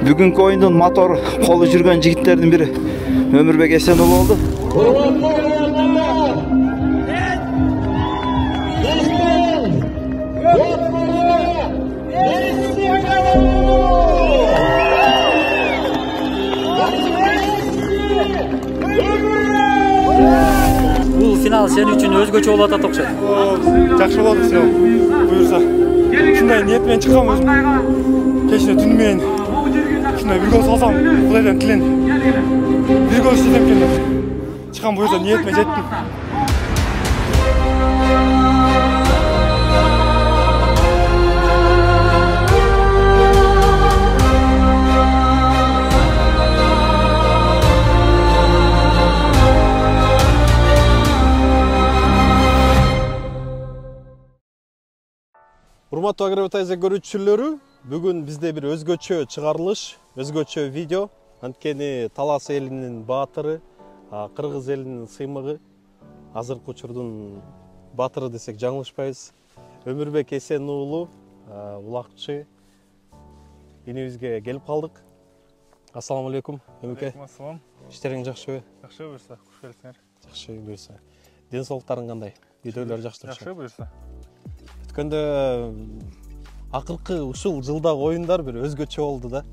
Бүгүнкү оюндун мотор колу жүргөн жигиттердин бири Өмүрбек Эсенұлы болду. Бул финал сен үчүн өзгөчө болуп атат окшойт. Жакшы болду сен. Буюрса. Ушундай ниет менен чыккам өзүм. Кечээ түнү менен ушундай бир гол салсам, Кудайдан тилен. Бир гол иштесем экен деп. Чыккам буюрса ниет менен жеттим. Урматтуу Агробетайза көрүүчүлөрү, бүгүн бизде бир өзгөчө чыгарылыш, өзгөчө видео. Анткени Талас элинин баатыры, Кыргыз элинин сыймыгы, азыркы учурдун баатыры десек жаңылышпайбыз. Өмүрбек Эсен уулу, улакчы инибизге келип калдык. Ассаламу алейкум, Өмүке. Ассалам. Иштериң жакшыбы? Жакшы буюрса, куш келиңиздер. Жакшы буюрса. Ден соолуктарың кандай? Видеолор жакшы турушат. Жакшы буюрса. Өткөндө акыркы ушул жылдагы оюндар бир өзгөчө болду да.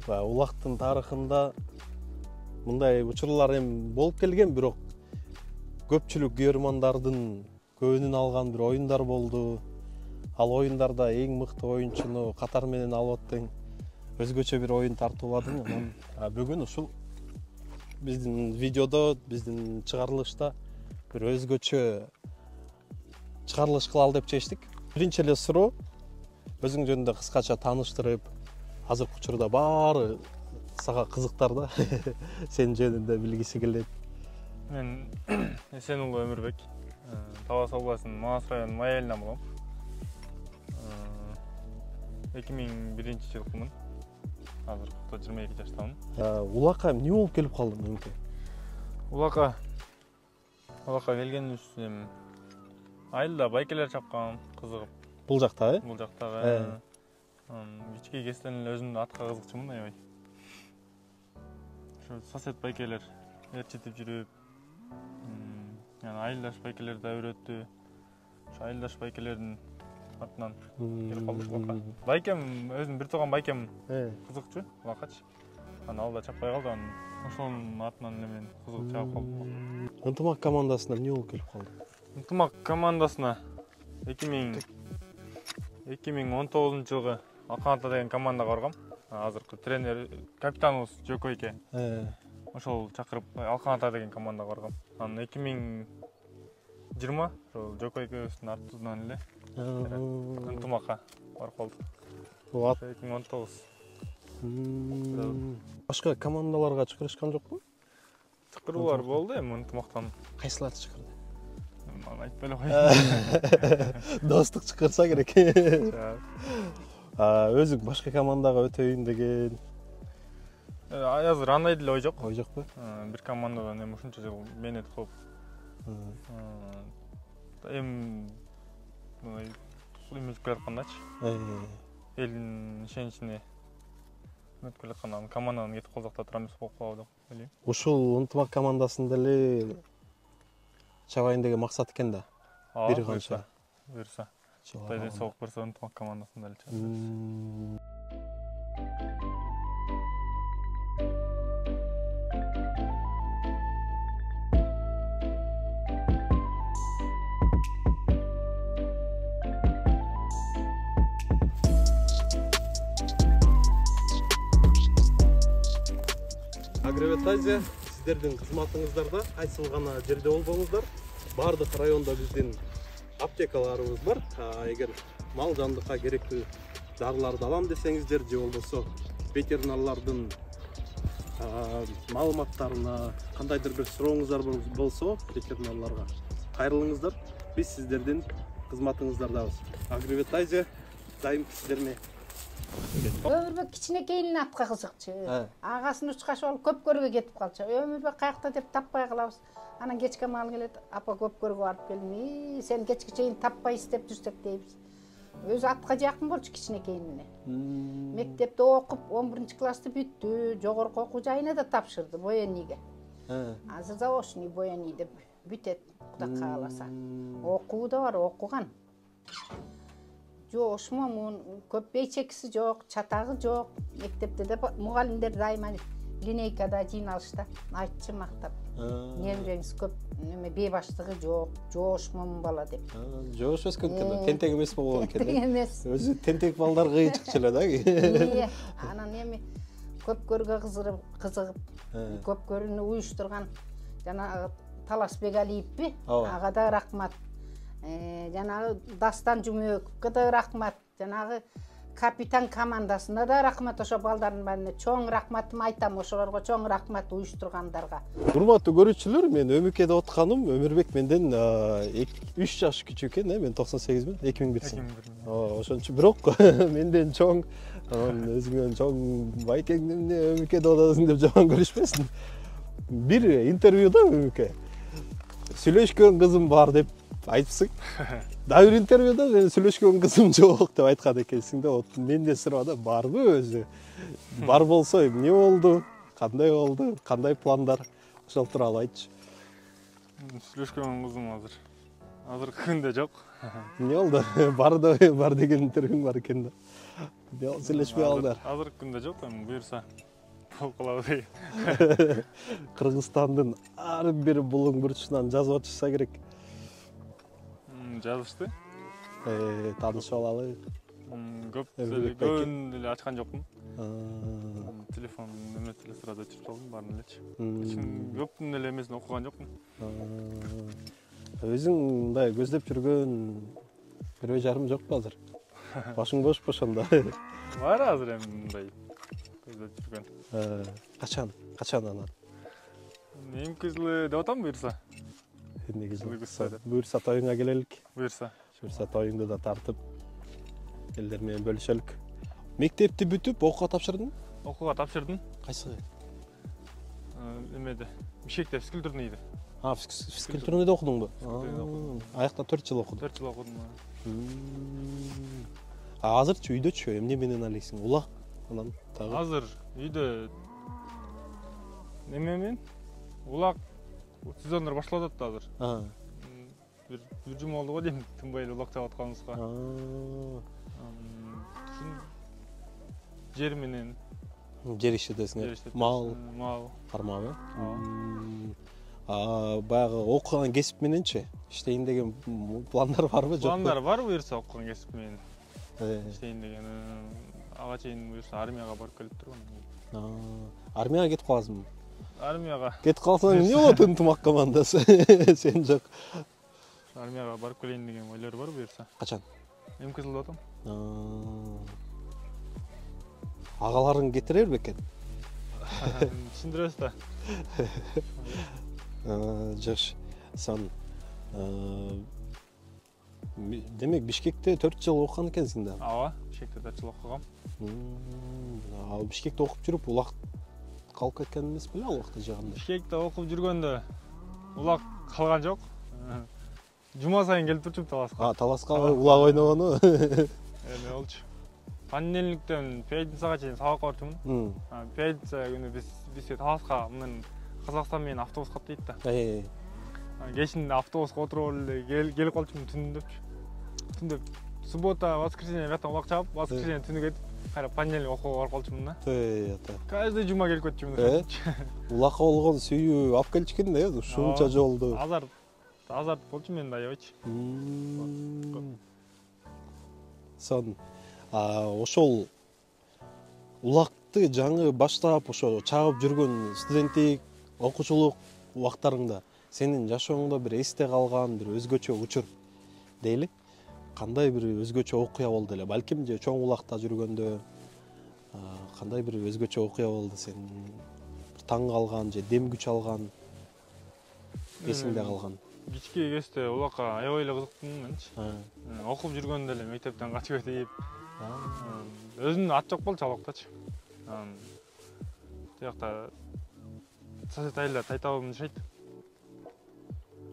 Улактын тарыхында мындай учурлар эми болуп келген, бирок көпчүлүк күйөрмандардын көбүнүн алган бир оюндар болду. Ал оюндарда эң мыкты оюнчуну катар менен алып аттың. Өзгөчө бир оюн тартууладың. Бүгүн ушул биздин видеодо, биздин чыгарылышта бир өзгөчө чыгарылыш кылалы деп чечтик. Биринчи эле суроо, өзүң жөнүндө кыскача тааныштырып, азыркы учурда баары сага кызыктар да. Сен жөнүндө билгиси келет. Мен Эсенұлы Өмүрбек, Талас областынын Манас районунун Май элинен болгом. 2001 жылкымын. Азыр 22 жаштамын. Улакка эмне болуп келип калдың мүмкүн? Улакка келген үчүн айылда байкелер чапкан, кызыгып. Бул жакта, Бул жактагы. Кичке кезден эле өзүм атка кызыкчумун, аябай. Ошо сосед байкелер ээрчитип жүрүп, айылдаш байкелерди үйрөттү. Ошо айылдаш байкелердин атынан келип калдык улакка. Байкем өзүм бир тууган байкем кызыкчу, улаккачы. Ал да чаппай калды, ошонун атынан эле мен кызыгып чабып калдым. Ынтымак командасына эмне болуп келип калды? Ынтымак командасына 2019 жылғы Алканата деген командага баргам. Азыркы тренер капитаныбыз Жокойке. Ошол чакырып Алканата деген командага баргам. Анан 2020 ошол Жокойкебиздин артынан эле ынтымакка барып калдык. 2019. Башка командаларга чакырышкан жокпу? Чакыруулар болду эми ынтымактан. Кайсыларды чакырды? Айтпай эле коеюн. Достук чакырса керек. Өзүң башка командага өтөйүн деген. Азыр андай деле ой жок. Ой жокпу? Бир командадан эми ушунча жыл мээнет кылып. Эми өтүп келаткандачы. Элдин ишеничине өтүп келаткандан команданын кетип калсакта турам эмес болуп калабы деп ойлойм. Ушул ынтымак командасында эле чабайын деген максат экен да. Бир канча. Буюрса. Кудайдан соолук берсе ынтымак командасында эле чабайбыз. Агробетайза сиздердин кызматыңыздарда кайсыл гана жерде болбоңуздар, бардык районда биздин аптекаларыбыз бар. Эгер мал жандыкка керектүү дарыларды алам десеңиздер, же болбосо ветеринарлардын маалыматтарына кандайдыр бир сурооңуздар болсо, ветеринарларга кайрылыңыздар. Биз сиздердин кызматыңыздардабыз. Агробетайза дайым сиздерме. Өмүрбек кичинекейинен атка кызыкчы. Агасын учкач болуп көпкөргө кетип калчу. Өмүрбек каякта деп таппай калабыз. Анан кечке маал келет, апа көпкөргө барып келдим. Сен кечке чейин таппай издеп жүрсөк дейбиз. Өзі атқа жақын болчу кичинекейине. Мектепте окуп 11 классты бүттү, жогорку окуу жайына да тапшырды Бояниге. Азыр заочный Бояни деп бүтет, Кудай кааласа. Окуу да бар, окуган. Жошмомун, көп бейчекиси жок, чатагы жок. Мектепте де мугалимдер дайыма линейкада жыйналышта айтчы мактап. Немереңиз көп неме бейбаштыгы жок, жошмом бала деп. Жош өскөн экен, тентек эмес болгон экен. Тентек эмес. Өзү тентек балдар кыйчыкчу эле да. Анан эми көпкөргө кызыгып, көпкөрүнү уюштурган жана Таласбек Алиевпи, ага да рахмат. Жанагы Дастан Жумөковго да рахмат. Жанагы капитан командасына да рахмат, ошо балдардын баарына чоң рахматымды айтам, ошолорго чоң рахмат уюштургандарга. Урматтуу көрүүчүлөр, мен Өмүкеде отурганым, Өмүрбек менден 3 жаш күчүк экен, мен 98 мен, 2001. Ошончо бирок менден чоң, өзүңөн чоң байкеңдин Өмүкеде отасың деп жаман көрүшпөсүн. Бир интервьюда Өмүке сүйлөшкөн кызым бар деп айтыпсың. Дагы бир интервьюда мен сүйлөшкөн кызым жок деп айткан экенсиң да, менде сурады, барбы өзү? Бар болсо эмне болду? Кандай пландар? Ошол тууралуу айтчы. Сүйлөшкөн кызым азыркы күндө жок. Эмне болду? Бар деген интервьюң бар экен да. Сүйлөшпөй алдар. Азыркы күндө жок, эми буюрса кылабыз. Кыргызстандын ар бир булуң бурчунан жазып атышса керек. Жазышты. Таанышып алалы. Көбүн эле ачкан жокмун. Телефон немет эле сразу ачып салдым, баарын элечи. Көптүн эле эмесин окуган жокмун. Өзүң мындай көздөп жүргөн бирөө жарым жокпу азыр? Башың бошпу ошондо? Бар азыр эми мындай көздөп жүргөн. Качан анан? Эмки жылы деп атам буюрса. Буюрса тоюңа келелик. Буюрса тоюңду да тартып элдер менен бөлүшөлүк. Мектепти бүтүп окууга тапшырдың? Окууга тапшырдым. Кайсыга? Эмеде, Бишкекте физкультурныйды. Физкультурныйда окудуңбу? Аякта 4 жыл окудум. 4 жыл окудум. Азырчы үйдөчү эмне менен алесиң? Улак анан тагы. Азыр үйдө неме менен улак сезондор башталып атат азыр. Бир жума болду го дейм, тынбай эле улак чабып атканыбызга. Жер менен жер иштетесиңер. Мал, кармабы? Баягы окуган кесип мененчи иштейин деген пландар барбы, жокпу? Пландар бар буюрса окуган кесип менен. Иштейин деген. Ага чейин буюрса армияга барып келип турган. Армияга кетип каласыңбы? Армияга. Кетип калсаң эмне болот ынтымак командасы? Сен жок. Армияга барып келейин деген ойлор бар буюрса. Качан? Эмки жылда атам. Агаларың кетирер бекен? Түшүндүрөбүз да. Жакшы. Сан демек Бишкекте 4 жыл окуган экенсиң да? Ооба, Бишкекте 4 жыл окугам. Бишкекте окуп жүрүп улак калып кеткен эмес беле ал убакта жагында? Бишкекте окуп жүргөндө улак калган жок. Жума сайын келип турчумун Таласка. Таласка улак ойногону? Эме болчу. Понедельниктен пятницага чейин сабакка барчумун. Пятница күнү бизге Таласка мындан Казакстан менен автобус каттайт да. Кечинде автобуска отуруп эле келип калчумун түндөпчү. Түндө суббота, воскресенье жактан улак чабып, воскресенье түнү кетип, кайра понедельник окууга барып калчумун да. Каждый жума келип кетчүмүн. Улакка болгон сүйүү алып келчү да, ушунча жолду. Азарт болчу мен да аябайчы. Сон ошол улакты жаңы баштап ошо чагып жүргөн студенттик окуучулук убактарыңда сенин жашооңдо бир эсте калган бир өзгөчө учур дейли, кандай бир өзгөчө окуя болду эле? Балким же чоң улакта жүргөндө кандай бир өзгөчө окуя болду сен таң калган же дем күч алган, эсиңде калган? Кичке кезде улакка аябай эле кызыктым менчи. Окуп жүргөндө эле мектептен качып кетип, өзүмдүн ат жок болчу ал убактачы. Тиякта сосед айылдар Тайтабын жашайт.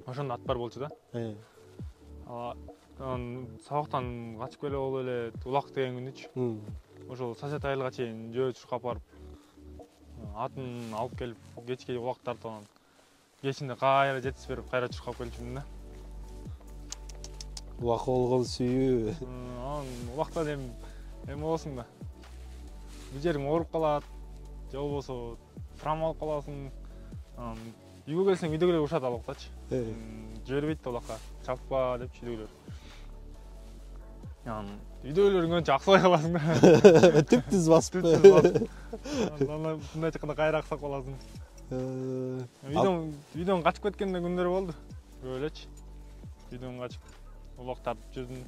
Ошондо ат бар болчу да. сабактан качып келе болуп эле улак деген күнүчү. Ошол Сасет айылга чейин жөө чуркап барып атын алып келип кечке улак тартып анан кечинде кайра жетип берип кайра чуркап келчүмүн да. Улак болгон сүйүү. Анан улактан эме болосуң да. Бир жериң ооруп калат, же болбосо травма алып каласың. Үйгө келсең үйдөгүлөр урушат ал уктачы. Жибербейт да улакка. Чаппа депчи үйдөгүлөр. Үйдөгүлөрүң көбүнчө аксабай каласың да. Түп-түз басып. Анан мындай жакканда кайра аксап каласың. Үйдөн качып кеткен күндөр болду. Көп элечи. Үйдөн качып улак тартып жүрдүм.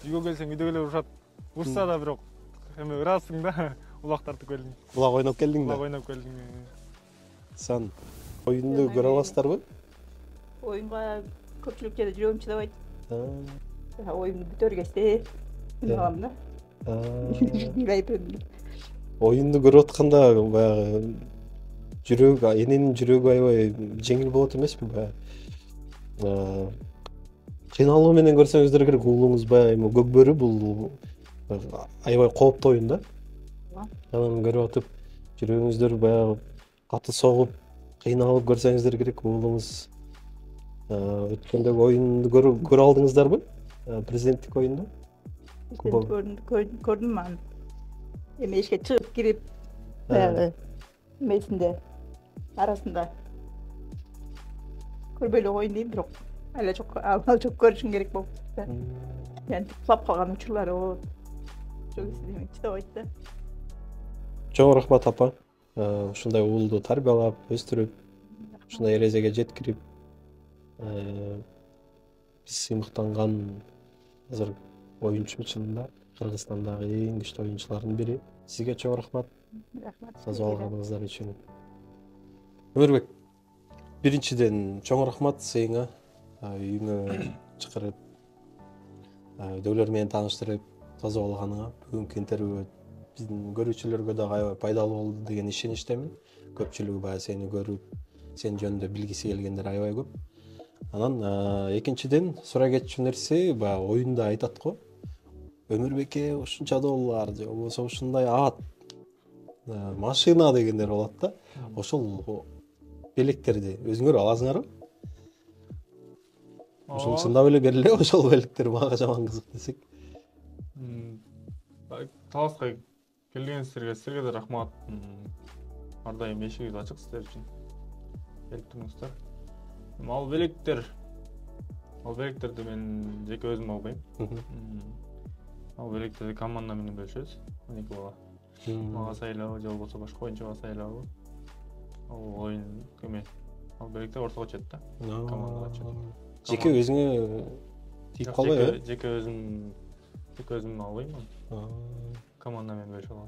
Үйгө келсең үйдөгүлөр урушат. Урса да бирок эме ырасың да. Улак тартып келдиң. Улак ойноп келдиң да. Улак ойноп келдиң. Сен оюнду көрө аласыздарбы? Оюнга көпчүлүк жерде жүрөгүм чыдабайт. Оюнду бүтөр кезде аламын да. Оюнду көрүп атканда баягы жүрөк, эненин жүрөгү аябай жеңил болот эмеспи баягы? Кыйналуу менен көрсөңүздөр керек, уулуңуз баягы эми көкбөрү бул аябай кооптуу оюн да. Анан көрүп атып жүрөгүңүздөр баягы катуу согуп, кыйналып көрсөңүздөр керек, уулуңуз өткөндөгү оюнду көрө алдыңыздарбы? Президенттик оюнду? Көрдүм аны. Эми ишке чыгып кирип, баягы эмесинде арасында көрбөй эле коеюн дейм, бирок ала жок көрүшүң керек болуп да. Антип кулап калган учурлары болот. Ошол кезде чыдабайт да. Чоң рахмат апа. Ушундай уулду тарбиялап, өстүрүп, ушундай эрежеге жеткирип, биз сыймыктанган азыр оюнчу чынында Кыргызстандагы эң күчтүү оюнчулардын бири. Сизге чоң рахмат. Рахмат. Таза алганыңыздар үчүн. Өмүрбек, биринчиден чоң рахмат сеңе. Үйүңө чакырып, үйдөгүлөр менен тааныштырып, таза алганыңа. Бүгүнкү интервью биздин көрүүчүлөргө да аябай пайдалуу болду деген ишеничтемин. Көпчүлүгү баягы сени көрүп, сен жөнүндө билгиси келгендер аябай көп. Анан экинчиден сурай кетчү нерсе баягы оюнда айтат го. Өмүрбекке ушунча доллар же болбосо ушундай ат, машина дегендер болот да. Ошол белектерди өзүңөр аласыңарбы? Ошол чындап эле бериле, ошол белектер мага жаман кызык десек. Таласка келгениңиздерге да рахмат. Ар дайым эшигиңиз ачык сиздер үчүн. Келип туруңуздар. Ал белектерди мен жеке өзүм албайм. Ал белектерди команда менен бөлүшөбүз. 12 бала. Мага сайлабы же болбосо башка оюнчуга сайлабы. Ал оюн эме. Ал белектер ортого чет да. Командага чет. Жеке өзүңө тийип калбайбы? Жеке өзүм албайм. Команда менен бөлүшүп алам.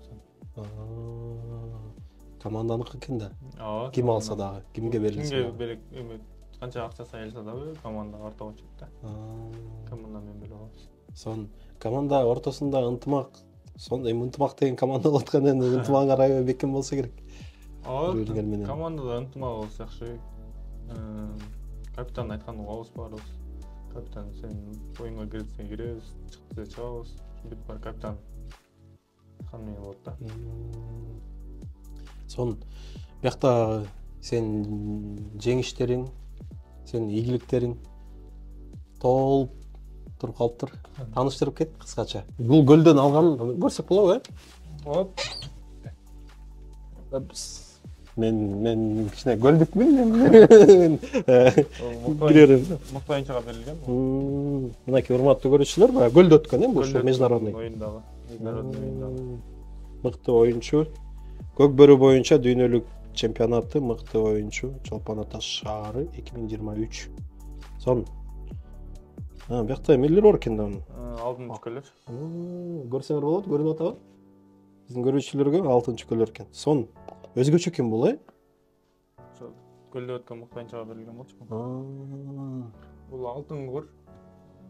Команданыкы экен да. Ким алса дагы, кимге берилсе. Кимге белек эме канча акча сайылса дагы команда ортого чет да. Команда менен бөлүп алабыз. Сон команда ортосунда ынтымак, эми ынтымак деген команда болуп аткандан кийин ынтымагыңар аябай бекем болсо керек. Командада ынтымак болсо жакшы. Капитан айтканды угабыз баарыбыз. Капитан сен оюнга кирсең киребиз, чыкты чыгабыз. Бүт бар капитан айткан болот да. Сон биякта сен жеңиштериң, сен ийгиликтериң толуп туруп калыптыр. Тааныштырып кет кыскача. Бул көлдөн алган көрсөк болобу, Болот. Мен кичине көлдүкмүн. Мактайынчага берилген. Мынакей урматтуу көрүүчүлөр, баягы көлдө өткөн бул международный оюндагы. Мыкты оюнчу. Көкбөрү боюнча дүйнөлүк чемпионаты мыкты оюнчу Чолпон Ата шаары 2023. Сон биякта эмелер бар экен да. Алтынчыкөлөр. Көрсөңөр болот, көрүнүп атабы? Биздин көрүүчүлөргө алтынчыкөлөр экен. Сон өзгөчө экен бул, Ошо көлдө өткөн мактайынчага берилген болчу. Бул алтын кор.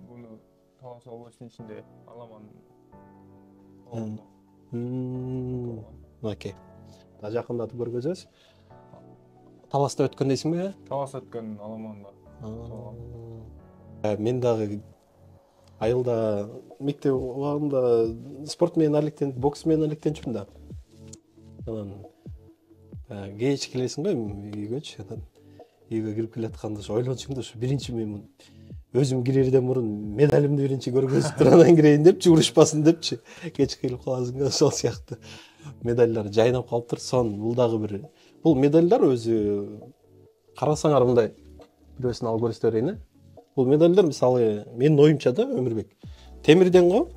Буну Талас областынын ичинде Аламан. Окей. Да жакындатып көргөзөбүз. Таласта өткөн дейсиңби? Талас өткөн Аламанда. Мен дагы айылда мектеп убагында спорт менен алектенип, бокс менен алектенчүмүн да. Анан кеч келесиң го эми үйгөчү. Анан үйгө кирип келатканда ойлончумун да, ушу биринчи мен өзүм кирерден мурун медалимди биринчи көргөзүп туруп анан кирейин депчи, урушпасын депчи. Кеч келип каласың да, ошол сыяктуу медальдар жайнап калыптыр. Сон бул дагы бир. Бул медальдар өзү карасаңар мындай бирөөсүн алып көрсөтө берейин. Бул медальдар мисалы менин оюмча да, Өмүрбек, темирден го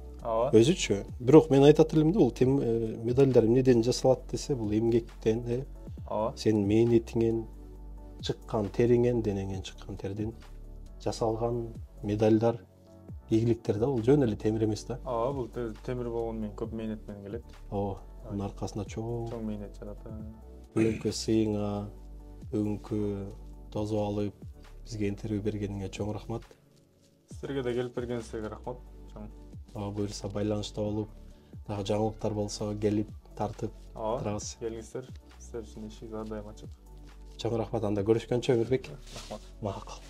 өзүчө. Бирок мен айтат элем да, бул медальдар эмнеден жасалат десе, бул эмгектен, сенин мээнетиңен чыккан териңен, денеңен чыккан терден жасалган медальдар, ийгиликтер да, бул жөн эле темир эмес да. Бул темир болгону менен көп мээнет менен келет. Анын аркасында чоң мээнет жатат. Бүгүнкү сыйыңа, бүгүнкү тосуп алып, бизге интервью бергениңе чоң рахмат. Силерге да келип бергениңизге рахмат. Буюрса байланышта болуп, дагы жаңылыктар болсо келип тартып турабыз. Келиңиздер. Силер үчүн эшик ар дайым ачык. Чоң рахмат, анда көрүшкөнчө Өмүрбек. Рахмат. Макул.